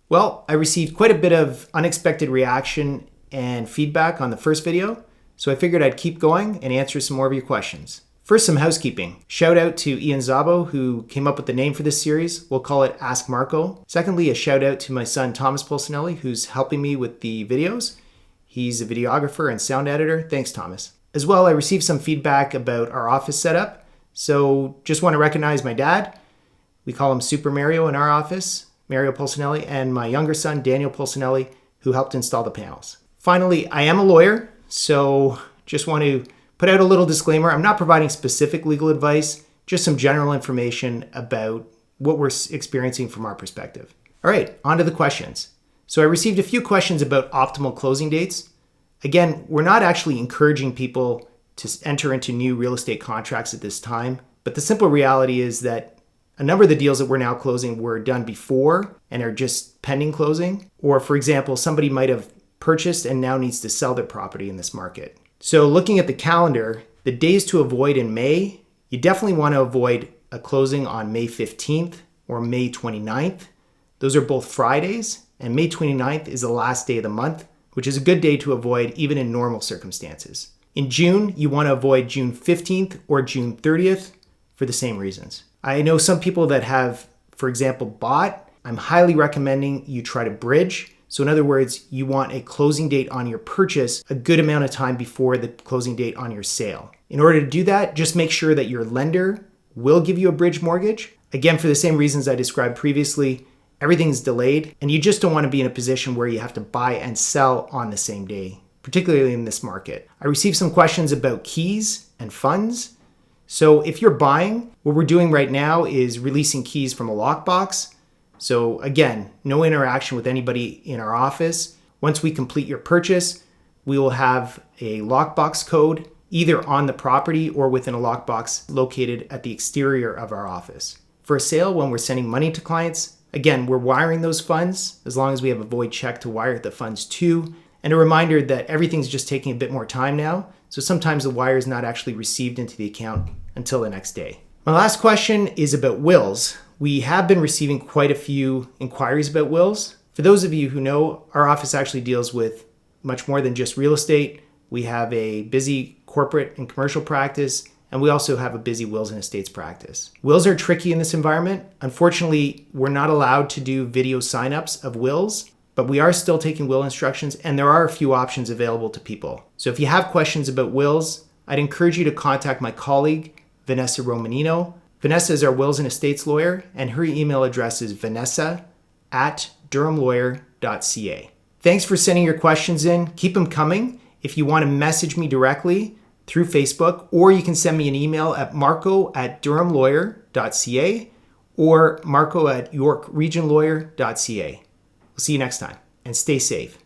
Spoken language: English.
Well, I received quite a bit of unexpected reaction and feedback on the first video, so I figured I'd keep going and answer some more of your questions. First, some housekeeping. Shout out to Ian Szabo, who came up with the name for this series. We'll call it Ask Marco. Secondly, a shout out to my son Thomas Pulcinelli, who's helping me with the videos. He's a videographer and sound editor. Thanks, Thomas. As well, I received some feedback about our office setup. So just want to recognize my dad. We call him Super Mario in our office, Mario Pulcinelli, and my younger son, Daniel Pulcinelli, who helped install the panels. Finally, I am a lawyer, so just want to put out a little disclaimer. I'm not providing specific legal advice, just some general information about what we're experiencing from our perspective. All right, on to the questions. So I received a few questions about optimal closing dates. Again, we're not actually encouraging people to enter into new real estate contracts at this time, but the simple reality is that a number of the deals that we're now closing were done before and are just pending closing. Or for example, somebody might have purchased and now needs to sell their property in this market. So looking at the calendar, the days to avoid in May, you definitely want to avoid a closing on May 15th or May 29th. Those are both Fridays, and May 29th is the last day of the month, which is a good day to avoid even in normal circumstances. In June, you want to avoid June 15th or June 30th for the same reasons. I know some people that have, for example, bought. I'm highly recommending you try to bridge. So in other words, you want a closing date on your purchase a good amount of time before the closing date on your sale. In order to do that, just make sure that your lender will give you a bridge mortgage. Again, for the same reasons I described previously, everything's delayed and you just don't want to be in a position where you have to buy and sell on the same day, particularly in this market. I received some questions about keys and funds. So if you're buying, what we're doing right now is releasing keys from a lockbox. So again, no interaction with anybody in our office. Once we complete your purchase, we will have a lockbox code either on the property or within a lockbox located at the exterior of our office. For a sale, when we're sending money to clients, again, we're wiring those funds as long as we have a void check to wire the funds to. And a reminder that everything's just taking a bit more time now. So sometimes the wire is not actually received into the account until the next day. My last question is about wills. We have been receiving quite a few inquiries about wills. For those of you who know, our office actually deals with much more than just real estate. We have a busy corporate and commercial practice, and we also have a busy wills and estates practice. Wills are tricky in this environment. Unfortunately, we're not allowed to do video signups of wills, but we are still taking will instructions, and there are a few options available to people. So if you have questions about wills, I'd encourage you to contact my colleague, Vanessa Romanino. Vanessa is our wills and estates lawyer, and her email address is vanessa@durhamlawyer.ca. Thanks for sending your questions in. Keep them coming. If you want to message me directly through Facebook, or you can send me an email at marco@durhamlawyer.ca or marco@yorkregionlawyer.ca. We'll see you next time, and stay safe.